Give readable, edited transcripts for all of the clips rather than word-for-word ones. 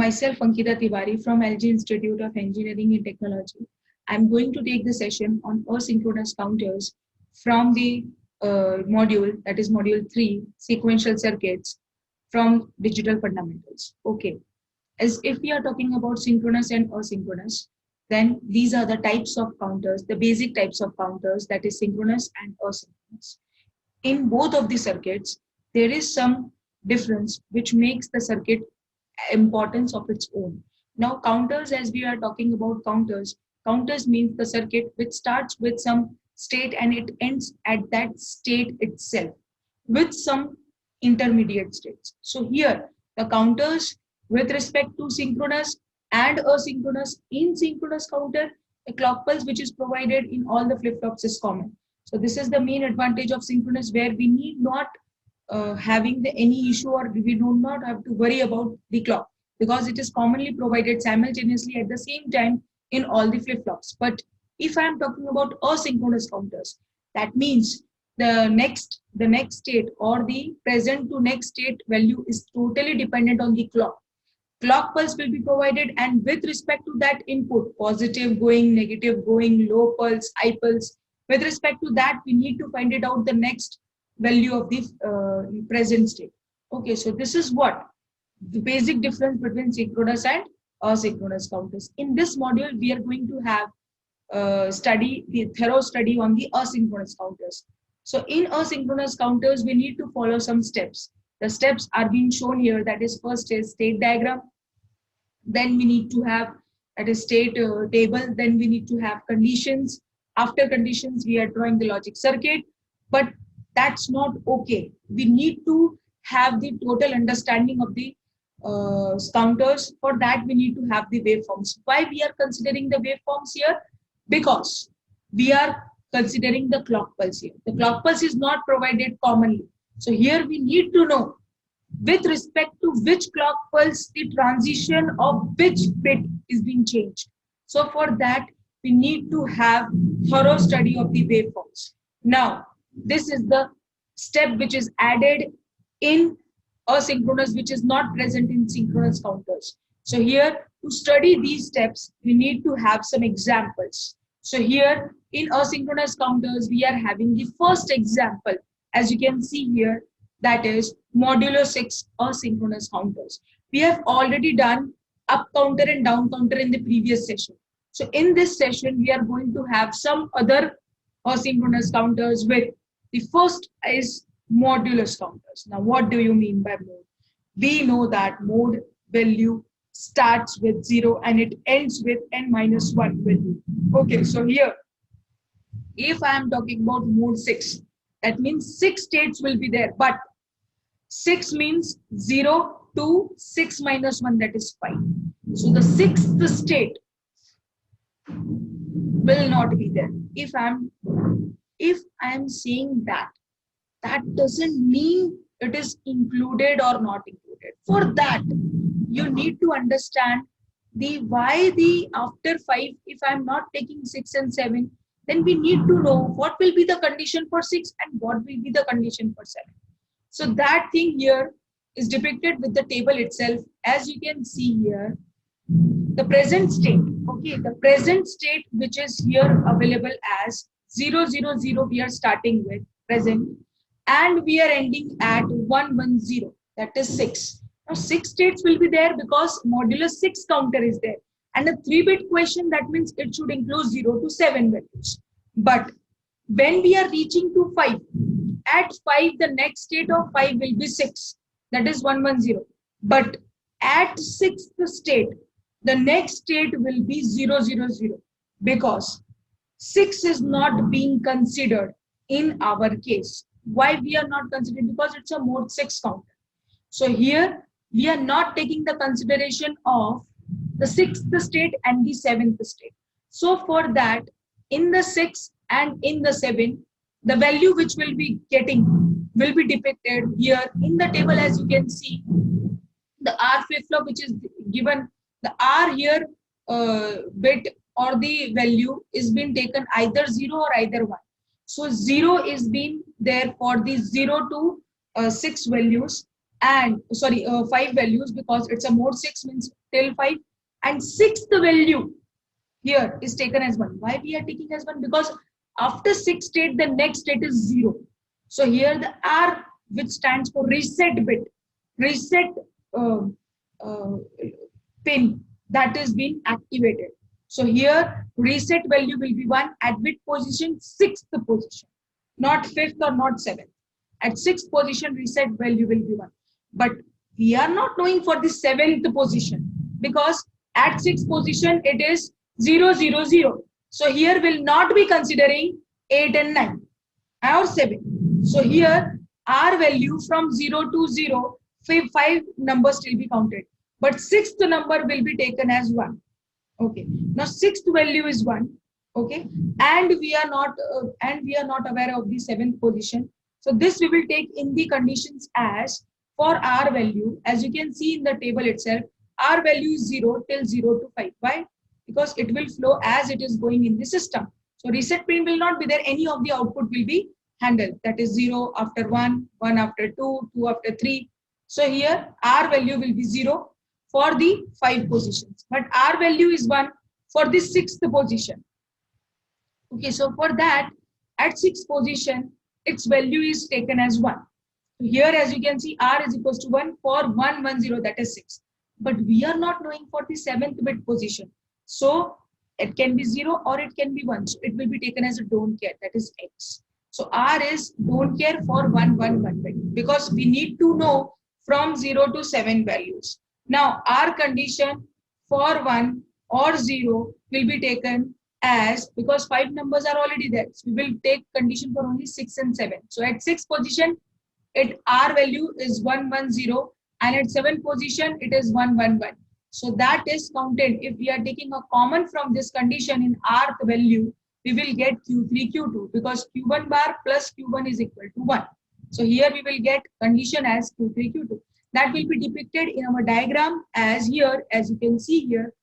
Myself, Ankita Tiwari from LG Institute of Engineering and Technology. I'm going to take the session on asynchronous counters from the module, that is module 3, sequential circuits from digital fundamentals. Okay, as if we are talking about synchronous and asynchronous, then these are the types of counters, the basic types of counters, that is synchronous and asynchronous. In both of the circuits, there is some difference which makes the circuit importance of its own. Now, counters, as we are talking about counters means the circuit which starts with some state and it ends at that state itself with some intermediate states. So here, the counters with respect to synchronous and asynchronous, in synchronous counter, a clock pulse which is provided in all the flip-flops is common. So this is the main advantage of synchronous, where we need not having any issue, or we do not have to worry about the clock, because it is commonly provided simultaneously at the same time in all the flip-flops. But if I am talking about asynchronous counters, that means the next state or the present to next state value is totally dependent on the clock. Clock pulse will be provided, and with respect to that input, positive going, negative going, low pulse, high pulse, with respect to that, we need to find it out the next value of the present state. Okay, so this is what the basic difference between synchronous and asynchronous counters. In this module, we are going to have the thorough study on the asynchronous counters. So in asynchronous counters, we need to follow some steps. The steps are being shown here. That is, first is state diagram. Then we need to have, that is, state table. Then we need to have conditions. After conditions, we are drawing the logic circuit. But that's not okay. We need to have the total understanding of the counters. For that, we need to have the waveforms. Why we are considering the waveforms here? Because we are considering the clock pulse here. The clock pulse is not provided commonly. So here we need to know with respect to which clock pulse the transition of which bit is being changed. So for that, we need to have thorough study of the waveforms. Now, this is the step which is added in asynchronous, which is not present in synchronous counters. So here, to study these steps, we need to have some examples. So here, in asynchronous counters, we are having the first example, as you can see here, that is modulo 6 asynchronous counters. We have already done up counter and down counter in the previous session. So in this session, we are going to have some other asynchronous counters with the first is modulus counters. Now, what do you mean by mode? We know that mode value starts with 0 and it ends with n-1 value. Okay, so here, if I am talking about mode 6, that means 6 states will be there, but 6 means 0 to 6 minus 1, that is 5. So the 6th state will not be there. If I am saying that, that doesn't mean it is included or not included. For that, you need to understand the why the after 5, if I am not taking 6 and 7, then we need to know what will be the condition for 6 and what will be the condition for 7. So that thing here is depicted with the table itself. As you can see here, the present state, okay, the present state which is here available as 0, 0, 0, we are starting with present, and we are ending at 1, 1, 0, that is 6. Now 6 states will be there because modulus 6 counter is there, and a 3-bit question, that means it should include 0 to 7 values. But when we are reaching to 5, at 5 the next state of 5 will be 6, that is 1, 1, 0. But at 6th state, the next state will be 0, 0, 0, because 6 is not being considered in our case. Why we are not considering? Because it's a mode 6 counter. So here we are not taking the consideration of the 6th state and the 7th state. So for that, in the 6 and in the 7, the value which will be getting will be depicted here in the table. As you can see, the R flip-flop which is given, the R here bit or the value is been taken either 0 or either 1. So 0 is been there for the 0 to 6 values, and sorry, 5 values, because it's a mode 6 means till 5, and sixth value here is taken as 1. Why we are taking as 1? Because after 6 state, the next state is 0. So here the R, which stands for reset bit, reset uh, uh, pin, that is being activated. So here reset value will be 1 at which position? 6th position, not 5th or not 7th. At 6th position, reset value will be 1. But we are not knowing for the 7th position, because at 6th position it is 0, 0, 0. So here will not be considering 8 and 9 or 7. So here R value from 0 to 0, 5 numbers will be counted. But 6th number will be taken as 1. Okay. Now 6th value is 1. Okay. And we are not aware of the 7th position. So this we will take in the conditions as for R value. As you can see in the table itself, R value is 0 till 0 to 5. Why? Because it will flow as it is going in the system. So reset pin will not be there. Any of the output will be handled. That is 0 after 1, 1 after 2, 2 after 3. So here R value will be 0 for the 5 positions. But R value is 1 for the 6th position. Okay, so for that, at 6th position, its value is taken as 1. Here, as you can see, R is equals to 1 for 1, 1, 0, that is 6. But we are not knowing for the 7th bit position. So it can be 0 or it can be 1. So it will be taken as a don't care, that is X. So R is don't care for 1, 1, 1 bit, because we need to know from 0 to 7 values. Now R condition for 1 or 0 will be taken as, because 5 numbers are already there, so we will take condition for only 6 and 7. So at 6th position, R value is 1, 1, 0, and at 7th position it is 1, 1, 1. So that is counted. If we are taking a common from this condition in Rth value, we will get Q3, Q2, because Q1 bar plus Q1 is equal to 1. So here we will get condition as Q3, Q2. That will be depicted in our diagram as here, as you can see here,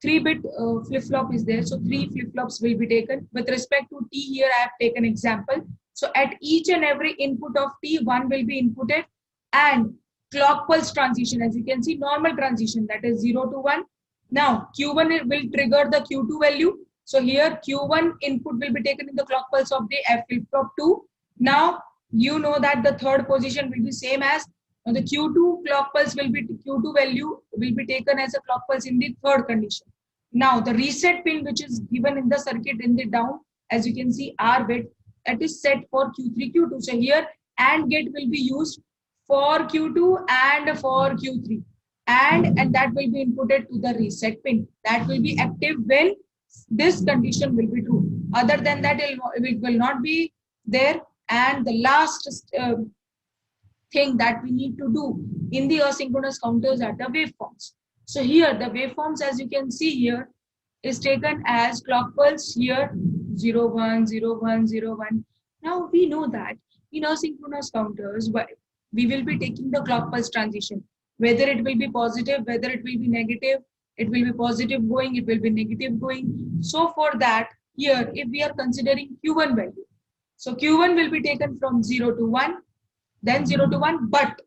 3-bit flip-flop is there. So 3 flip-flops will be taken. With respect to T, here I have taken example. So at each and every input of T, 1 will be inputted, and clock pulse transition, as you can see, normal transition, that is 0 to 1. Now Q1 will trigger the Q2 value. So here Q1 input will be taken in the clock pulse of the F flip-flop 2. Now you know that the third position will be same as the Q2 clock pulse will be, Q2 value will be taken as a clock pulse in the third condition. Now the reset pin, which is given in the circuit in the down, as you can see, R bit, that is set for Q3, Q2. So here AND gate will be used for Q2 and for Q3, and that will be inputted to the reset pin. That will be active when this condition will be true. Other than that, it will not be there. And the last thing that we need to do in the asynchronous counters are the waveforms. So here the waveforms, as you can see here, is taken as clock pulse here 0, 1, 0, 1, 0, 1. Now we know that in asynchronous counters, we will be taking the clock pulse transition, whether it will be positive, whether it will be negative. It will be positive going, it will be negative going. So for that, here if we are considering Q1 value, so Q1 will be taken from 0 to 1, then 0 to 1. But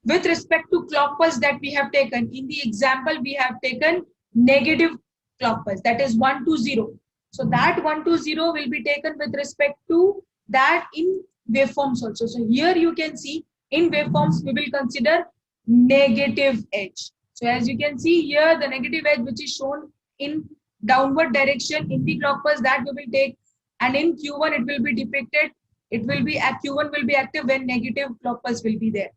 with respect to clock pulse that we have taken, in the example we have taken negative clock pulse, that is 1 to 0. So that 1 to 0 will be taken with respect to that in waveforms also. So here you can see in waveforms we will consider negative edge. So as you can see here, the negative edge which is shown in downward direction in the clock pulse, that we will take, and in Q1 it will be depicted. It will be at Q1 will be active when negative clock pulse will be there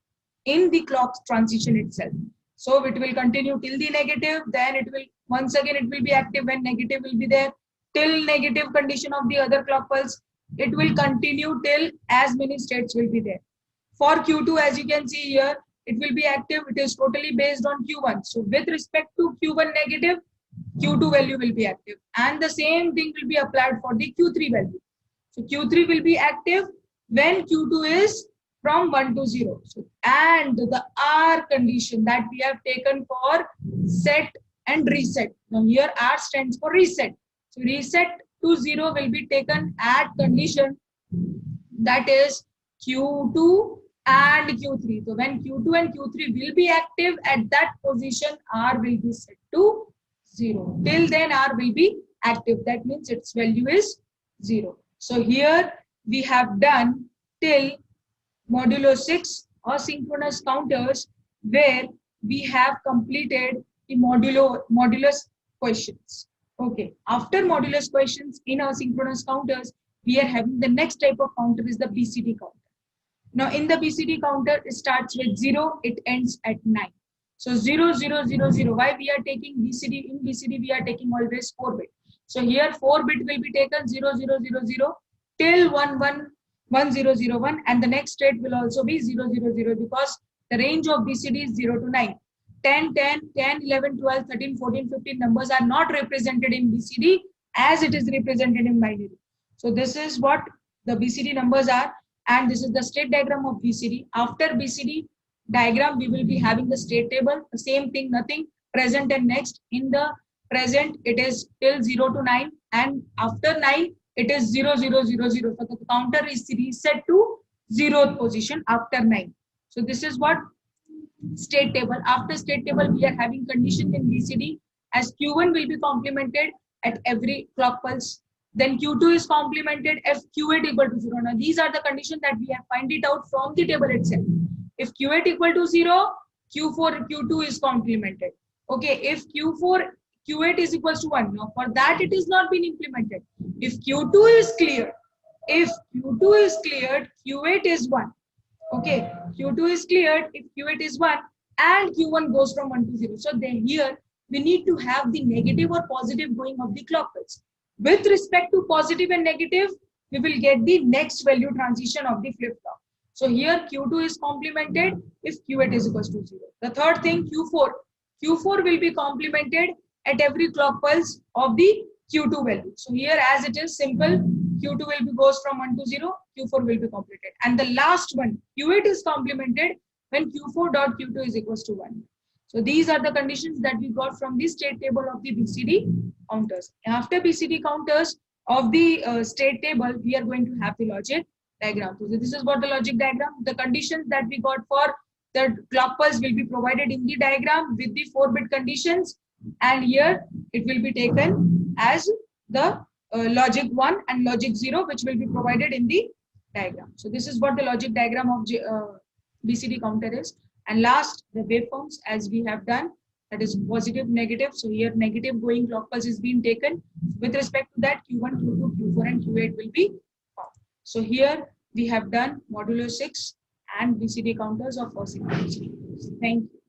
in the clock transition itself. So it will continue till the negative, then it will once again it will be active when negative will be there, till negative condition of the other clock pulse. It will continue till as many states will be there. For Q2, as you can see here, it will be active. It is totally based on Q1. So with respect to Q1 negative, Q2 value will be active, and the same thing will be applied for the Q3 value. So Q3 will be active when Q2 is from 1 to 0. So, and the R condition that we have taken for set and reset. Now here R stands for reset. So reset to 0 will be taken at condition that is Q2 and Q3. So when Q2 and Q3 will be active, at that position R will be set to 0. Till then R will be active. That means its value is 0. So here we have done till modulo 6 or synchronous counters, where we have completed the modulus questions. Okay, after modulus questions in our synchronous counters, we are having the next type of counter is the BCD counter. Now in the BCD counter, it starts with 0, it ends at 9. So 0, 0, 0, 0. Why we are taking BCD? In BCD, we are taking always 4 bit. So here 4 bit will be taken 0, 0, 0, 0 till 1, 1, 1, 0, 0, 1, and the next state will also be 0, 0, 0, because the range of BCD is 0 to 9. 10, 10, 10, 11, 12, 13, 14, 15 numbers are not represented in BCD as it is represented in binary. So this is what the BCD numbers are, and this is the state diagram of BCD. After BCD diagram, we will be having the state table, the same thing, nothing, present and next. In the present, it is till 0 to 9, and after 9, it is 0, 0, 0, 0. So the counter is reset to 0th position after 9. So this is what state table. After state table, we are having conditions in BCD as Q1 will be complemented at every clock pulse. Then Q2 is complemented if Q8 equal to 0. Now these are the conditions that we have find it out from the table itself. If Q8 equal to 0, Q4, Q2 is complemented. Okay, if Q8 is equals to 1. Now for that it is not been implemented. If Q2 is clear, if Q2 is cleared, Q8 is 1. Okay, Q2 is cleared if Q8 is 1 and Q1 goes from 1 to 0. So then here we need to have the negative or positive going of the clock pulse. With respect to positive and negative, we will get the next value transition of the flip-flop. So here Q2 is complemented if Q8 is equals to 0. The third thing, Q4. Q4 will be complemented at every clock pulse of the Q2 value. So here as it is simple, Q2 will be goes from 1 to 0, Q4 will be completed. And the last one, Q8 is complemented when Q4 dot Q2 is equals to 1. So these are the conditions that we got from the state table of the BCD counters. After BCD counters of the state table, we are going to have the logic diagram. So this is what the logic diagram, the conditions that we got for the clock pulse will be provided in the diagram with the 4-bit conditions, and here it will be taken as the logic 1 and logic 0, which will be provided in the diagram. So this is what the logic diagram of BCD counter is. And last, the waveforms, as we have done, that is positive, negative. So here negative going clock pulse is being taken. With respect to that, Q1, Q2, Q4 and Q8 will be found. So here we have done modulo 6 and BCD counters of first synchronous. Thank you.